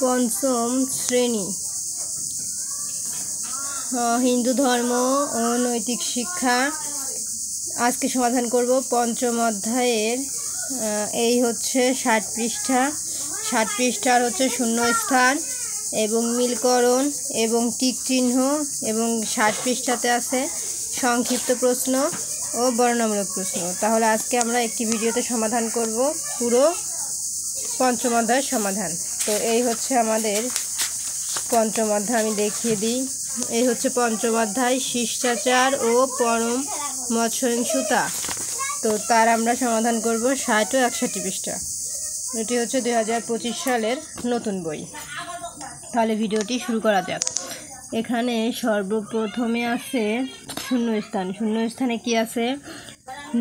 পঞ্চম শ্রেণী হিন্দু ধর্ম ও নৈতিক শিক্ষা। আজকে সমাধান করব পঞ্চম অধ্যায়ের। এই হচ্ছে 60 পৃষ্ঠা। 60 পৃষ্ঠার হচ্ছে শূন্যস্থান এবং মিলকরণ এবং টিক চিহ্ন, এবং 60 পৃষ্ঠাতে আছে সংক্ষিপ্ত প্রশ্ন ও বর্ণনামূলক প্রশ্ন। তাহলে আজকে আমরা একটি ভিডিওতে সমাধান করব পুরো পঞ্চম অধ্যায়ের সমাধান। তো এই হচ্ছে আমাদের পঞ্চম অধ্যায়, আমি দেখিয়ে দিই। এই হচ্ছে পঞ্চম অধ্যায়, শিষ্টাচার ও পরম মত সহিষ্ণুতা। তো তার আমরা সমাধান করব 60 ও 61 পৃষ্ঠা। এটি হচ্ছে 2025 সালের নতুন বই। তাহলে ভিডিওটি শুরু করা যাক। এখানে সর্বপ্রথমে আছে শূন্যস্থান। শূন্যস্থানে কি আছে?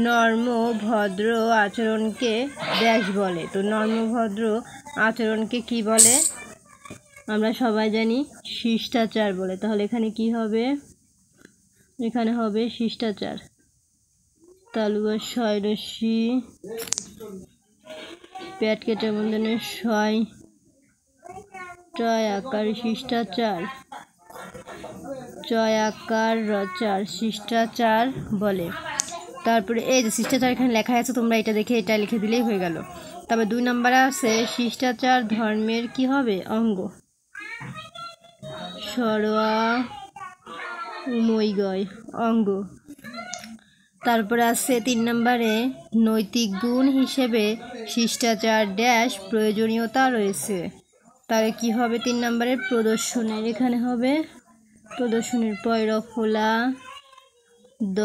নর্ম ভদ্র আচরণকে ড্যাশ বলে। তো নর্মভদ্র আচরণকে কি বলে? আমরা সবাই জানি শিষ্টাচার বলে। তাহলে এখানে কি হবে? এখানে হবে শিষ্টাচার। তালুয়া শয় রশ্মি পেট কেটে মূলধনে শয় টয় আকার শিষ্টাচার, চয় আকার রচার শিষ্টাচার বলে। তারপরে এই যে শিষ্টাচার এখানে লেখা আছে, তোমরা এটা দেখে এটা লিখে দিলেই হয়ে গেল। তারপরে 2 নম্বরে আছে শিষ্টাচার ধর্মের কি হবে? অঙ্গ। সরোয়া উমৈগয় অঙ্গ। তারপরে আছে 3 নম্বরে নৈতিক গুণ হিসেবে শিষ্টাচার ড্যাশ প্রয়োজনীয়তা রয়েছে। তাহলে কি হবে 3 নম্বরে? প্রদর্শনের। এখানে হবে প্রদর্শনের। পয়রফলা দ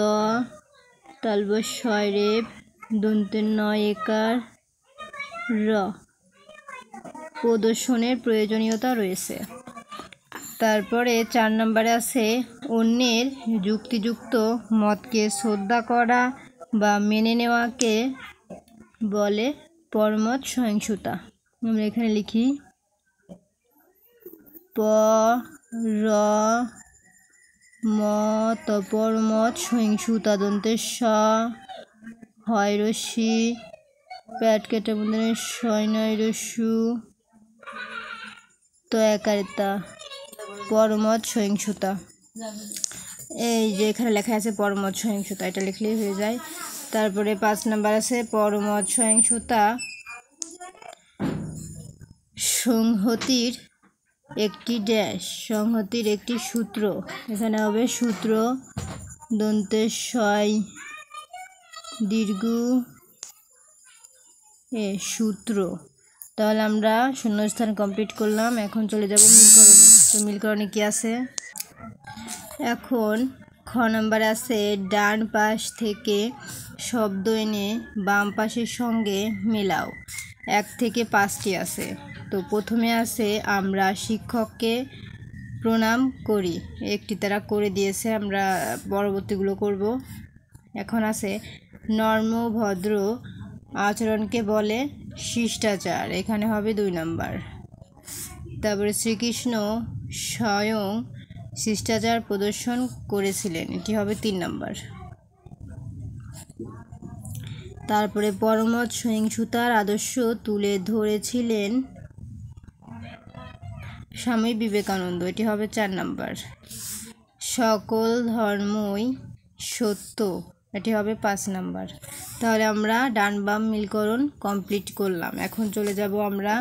তালব শয়রেব দন্তের নয় একার র, প্রদর্শনের প্রয়োজনীয়তা রয়েছে। তারপরে 4 নম্বরে আছে অন্যের যুক্তিযুক্ত মতকে শ্রদ্ধা করা বা মেনে নেওয়াকে বলে পরমত সহিষ্ণুতা। আমরা এখানে লিখি পরমত সহিষ্ণুতা। দন্তের স হয় রশ্মি পেট কেটে মধ্যে সৈনয় রস্যু তো একারিতা পরমত সহিষ্ণুতা। এই যে এখানে লেখা আছে পরমত সহিষ্ণুতা, এটা লিখলেই হয়ে যায়। তারপরে 5 নম্বর আছে পরমত সহিষ্ণুতা সংহতির একটি ড্যাশ, সংহতির একটি সূত্র। এখানে হবে সূত্র। দন্তের শয় দীর্ঘ সূত্র। তাহলে আমরা শূন্যস্থান কমপ্লিট করলাম। এখন চলে যাব মিলকরণে। তো মিলকরণে কি আছে? এখন খ নম্বরে আছে ডান পাশ থেকে শব্দ এনে বাম পাশের সঙ্গে মেলাও। 1 থেকে 5টি আছে। তো প্রথমে আছে আমরা শিক্ষককে প্রণাম করি। একটি তারা করে দিয়েছে, আমরা পরবর্তীগুলো করব। এখন আছে নর্ম ভদ্র আচরণকে বলে শিষ্টাচার। এখানে হবে 2 নম্বর। তারপরে শ্রীকৃষ্ণ স্বয়ং শিষ্টাচার প্রদর্শন করেছিলেন, এটি হবে 3 নম্বর। তারপরে পরমত সহিষ্ণুতার আদর্শ তুলে ধরেছিলেন স্বামী বিবেকানন্দ, এটি হবে 4 নম্বর। সকল ধর্মই সত্য, এটি হবে 5 নম্বর। তাহলে আমরা ডান বাম মিলকরণ কমপ্লিট করলাম। এখন চলে যাব আমরা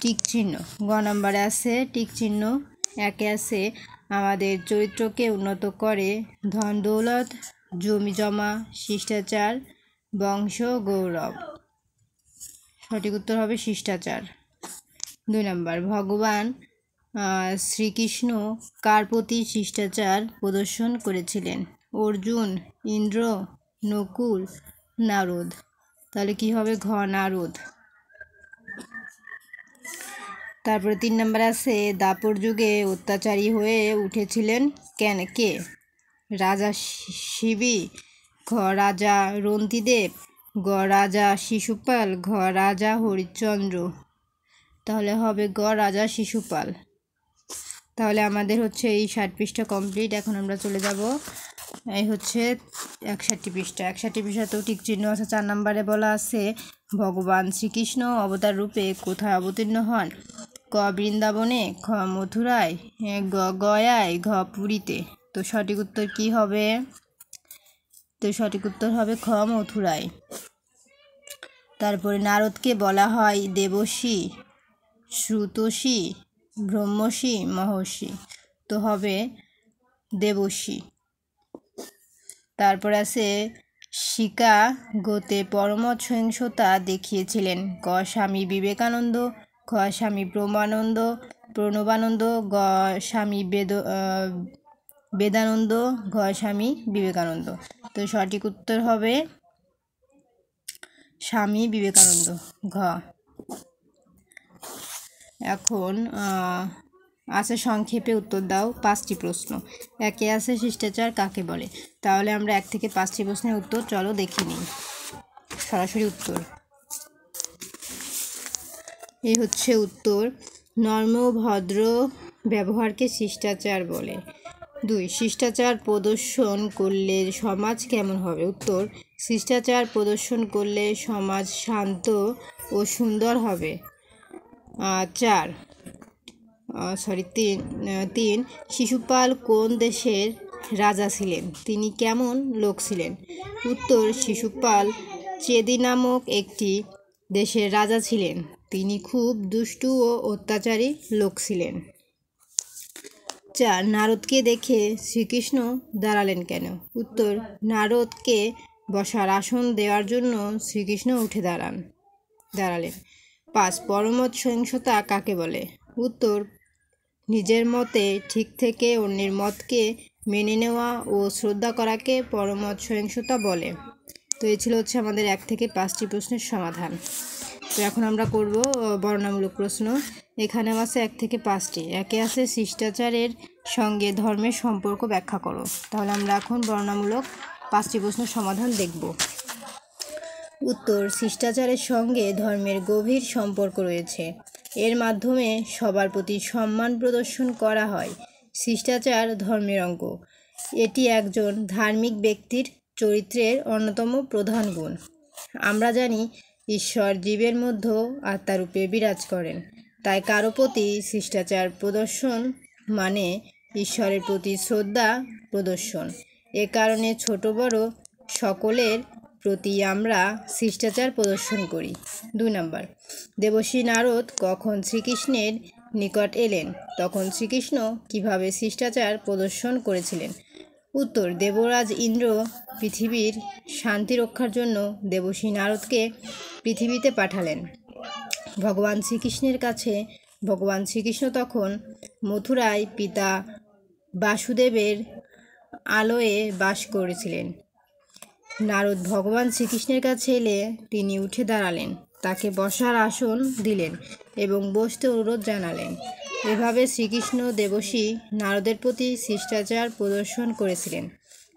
টিক চিহ্ন। গ নম্বরে আছে টিক চিহ্ন। 1 আছে আমাদের চরিত্রকে উন্নত করে ধন দৌলত জমি জমা শিষ্টাচার বংশ গৌরব। সঠিক উত্তর হবে শিষ্টাচার। 2 নম্বর ভগবান শ্রীকৃষ্ণ কার প্রতি শিষ্টাচার প্রদর্শন করেছিলেন? অর্জুন, ইন্দ্র, নকুল, নারদ। তাহলে কি হবে? ঘ নারদ। তারপরে 3 নম্বর আছে দাপর যুগে অত্যাচারী হয়ে উঠেছিলেন কে? রাজা শিবি, ঘ রাজা রন্তিদেব, গ রাজা শিশুপাল, ঘ রাজা হরিশ্চন্দ্র। তাহলে হবে গ রাজা শিশুপাল। তাহলে আমাদের হচ্ছে এই 60 পৃষ্ঠা কমপ্লিট। এখন আমরা চলে যাব এই হচ্ছে 61 পৃষ্ঠা। 61 পৃষ্ঠাতেও টিক চিহ্ন আছে। 4 নম্বরে বলা আছে ভগবান শ্রীকৃষ্ণ অবতার রূপে কোথায় অবতীর্ণ হন? ক বৃন্দাবনে, খ মথুরায়, গ গয়ায়, ঘ পুরীতে। তো সঠিক উত্তর কি হবে? তো সঠিক উত্তর হবে খ মথুরায়। তারপরে নারদকে বলা হয় দেবর্ষি, শ্রুতর্ষি, ব্রহ্মর্ষি, মহর্ষি। তো হবে দেবর্ষি। তারপর আছে শিকাগোতে পরমত সহিংসতা দেখিয়েছিলেন। ক স্বামী বিবেকানন্দ, খ স্বামী প্রণবানন্দ, গ স্বামী বেদানন্দ, ঘ স্বামী বিবেকানন্দ। তো সঠিক উত্তর হবে স্বামী বিবেকানন্দ, ঘ। এখন আছে সংক্ষেপে উত্তর দাও 5টি প্রশ্ন। একে আছে শিষ্টাচার কাকে বলে? তাহলে আমরা 1 থেকে 5টি প্রশ্নের উত্তর চলো দেখে নিই। সরাসরি উত্তর এই হচ্ছে উত্তর। নর্ম ভদ্র ব্যবহারকে শিষ্টাচার বলে। 2 শিষ্টাচার প্রদর্শন করলে সমাজ কেমন হবে? উত্তর শিষ্টাচার প্রদর্শন করলে সমাজ শান্ত ও সুন্দর হবে। 3 শিশুপাল কোন দেশের রাজা ছিলেন? তিনি কেমন লোক ছিলেন? উত্তর শিশুপাল চেদি নামক একটি দেশের রাজা ছিলেন। তিনি খুব দুষ্টু ও অত্যাচারী লোক ছিলেন। 4 নারদকে দেখে শ্রীকৃষ্ণ দাঁড়ালেন কেন? উত্তর নারদকে বসার আসন দেওয়ার জন্য শ্রীকৃষ্ণ উঠে দাঁড়ালেন। 5 পরমত সহিংসতা কাকে বলে? উত্তর নিজের মতে ঠিক থেকে অন্যের মতকে মেনে নেওয়া ও শ্রদ্ধা করাকে পরমত সহিংসতা বলে। তো এই ছিল আমাদের 1 থেকে 5টি প্রশ্নের সমাধান। তো এখন আমরা করব বর্ণনামূলক প্রশ্ন। এখানে আছে 1 থেকে 5টি। একে আছে শিষ্টাচারের সঙ্গে ধর্মের সম্পর্ক ব্যাখ্যা করো। তাহলে আমরা এখন বর্ণনামূলক 5টি প্রশ্নের সমাধান দেখব। উত্তর শিষ্টাচারের সঙ্গে ধর্মের গভীর সম্পর্ক রয়েছে। এর মাধ্যমে সবার প্রতি সম্মান প্রদর্শন করা হয়। শিষ্টাচার ধর্মের অঙ্গ। এটি একজন ধার্মিক ব্যক্তির চরিত্রের অন্যতম প্রধান গুণ। আমরা জানি ঈশ্বর জীবের মধ্যে আত্মারূপে বিরাজ করেন, তাই কারো প্রতি শিষ্টাচার প্রদর্শন মানে ঈশ্বরের প্রতি শ্রদ্ধা প্রদর্শন। এ কারণে ছোট বড় সকলের প্রতি আমরা শিষ্টাচার প্রদর্শন করি। 2 নম্বর দেবর্ষি নারদ কখন শ্রীকৃষ্ণের নিকট এলেন? তখন শ্রীকৃষ্ণ কিভাবে শিষ্টাচার প্রদর্শন করেছিলেন? উত্তর দেবরাজ ইন্দ্র পৃথিবীর শান্তি রক্ষার জন্য দেবর্ষি নারদকে পৃথিবীতে পাঠালেন। ভগবান শ্রীকৃষ্ণ তখন মথুরায় পিতা বাসুদেবের আলয়ে বাস করেছিলেন। নারদ ভগবান শ্রীকৃষ্ণের কাছে এলে তিনি উঠে দাঁড়ালেন, তাকে বসার আসন দিলেন এবং বসতে অনুরোধ জানালেন। এভাবে শ্রীকৃষ্ণ দেবর্ষি নারদের প্রতি শিষ্টাচার প্রদর্শন করেছিলেন।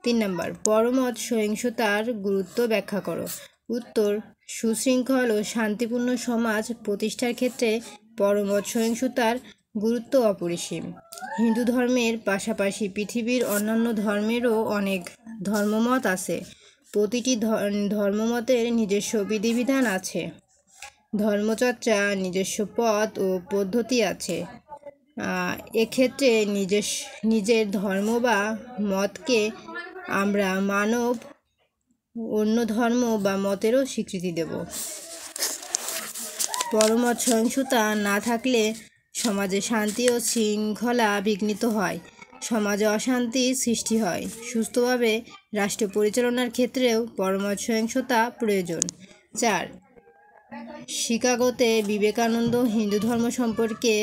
3 নম্বর পরমত সহিংসতার গুরুত্ব ব্যাখ্যা করো। উত্তর সুশৃঙ্খল ও শান্তিপূর্ণ সমাজ প্রতিষ্ঠার ক্ষেত্রে পরমত সহিংসতার গুরুত্ব অপরিসীম। হিন্দু ধর্মের পাশাপাশি পৃথিবীর অন্যান্য ধর্মেরও অনেক ধর্মমত আছে। প্রতিটি ধর্মমতের নিজস্ব বিধিবিধান আছে, ধর্মচর্চা নিজস্ব পথ ও পদ্ধতি আছে। এক্ষেত্রে নিজের ধর্ম বা মতকে আমরা মানব অন্য ধর্ম বা মতেরও স্বীকৃতি দেব। পরমত সহিংসতা না থাকলে সমাজে শান্তি ও শৃঙ্খলা বিঘ্নিত হয়, সমাজে অশান্তির সৃষ্টি হয়। সুস্থভাবে রাষ্ট্র পরিচালনার ক্ষেত্রেও পরমত সহিংসতা প্রয়োজন। 4 শিকাগোতে বিবেকানন্দ হিন্দু ধর্ম সম্পর্কে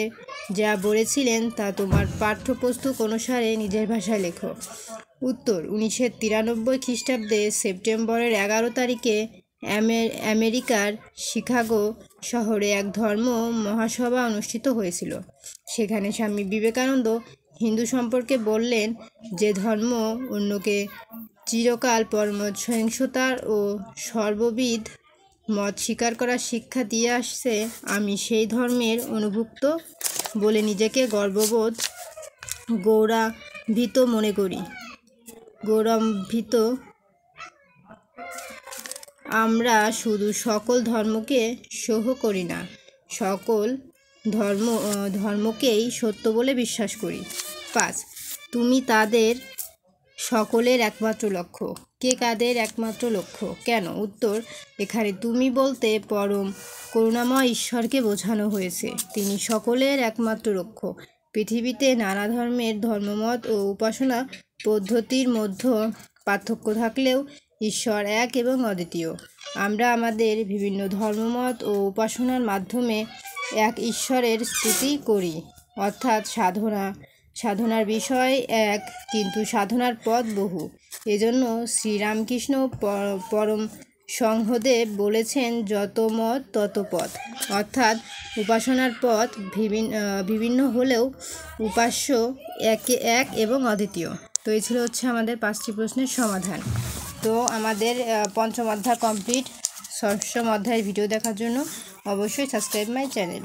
যা বলেছিলেন তা তোমার পাঠ্যপুস্তক অনুসারে নিজের ভাষায় লেখো। উত্তর 1993 খ্রিস্টাব্দে সেপ্টেম্বরের 11 তারিখে আমেরিকার শিকাগো শহরে এক ধর্ম মহাসভা অনুষ্ঠিত হয়েছিল। সেখানে স্বামী বিবেকানন্দ হিন্দু সম্পর্কে বললেন, যে ধর্ম অন্যকে চিরকাল পরমত সহিংসতার ও সর্ববিধ মত স্বীকার করার শিক্ষা দিয়ে আসছে, আমি সেই ধর্মের অনুভুক্ত বলে নিজেকে গৌরবান্বিত মনে করি। আমরা শুধু সকল ধর্মকে সহ্য করি না, সকল ধর্মকেই সত্য বলে বিশ্বাস করি। 5 তুমি তাদের সকলের একমাত্র লক্ষ্য। কে কাদের একমাত্র লক্ষ্য, কেন? উত্তর, এখানে তুমি বলতে পরম করুণাময় ঈশ্বরকে বোঝানো হয়েছে। তিনি সকলের একমাত্র লক্ষ্য। পৃথিবীতে নানা ধর্মের ধর্মমত ও উপাসনা পদ্ধতির মধ্যে পার্থক্য থাকলেও ঈশ্বর এক এবং অদ্বিতীয়। আমরা আমাদের বিভিন্ন ধর্মমত ও উপাসনার মাধ্যমে এক ঈশ্বরের স্তুতি করি, অর্থাৎ সাধনার বিষয় এক, কিন্তু সাধনার পথ বহু। এজন্য শ্রীরামকৃষ্ণ পরম সংঘদেব বলেছেন, যত মত তত পথ, অর্থাৎ উপাসনার পথ বিভিন্ন হলেও উপাস্য এক এবং অদ্বিতীয়। তো এই ছিল আমাদের 5টি প্রশ্নের সমাধান। তো আমাদের পঞ্চম অধ্যায় কমপ্লিট। ষষ্ঠ অধ্যায়ের ভিডিও দেখার জন্য অবশ্যই সাবস্ক্রাইব মাই চ্যানেল।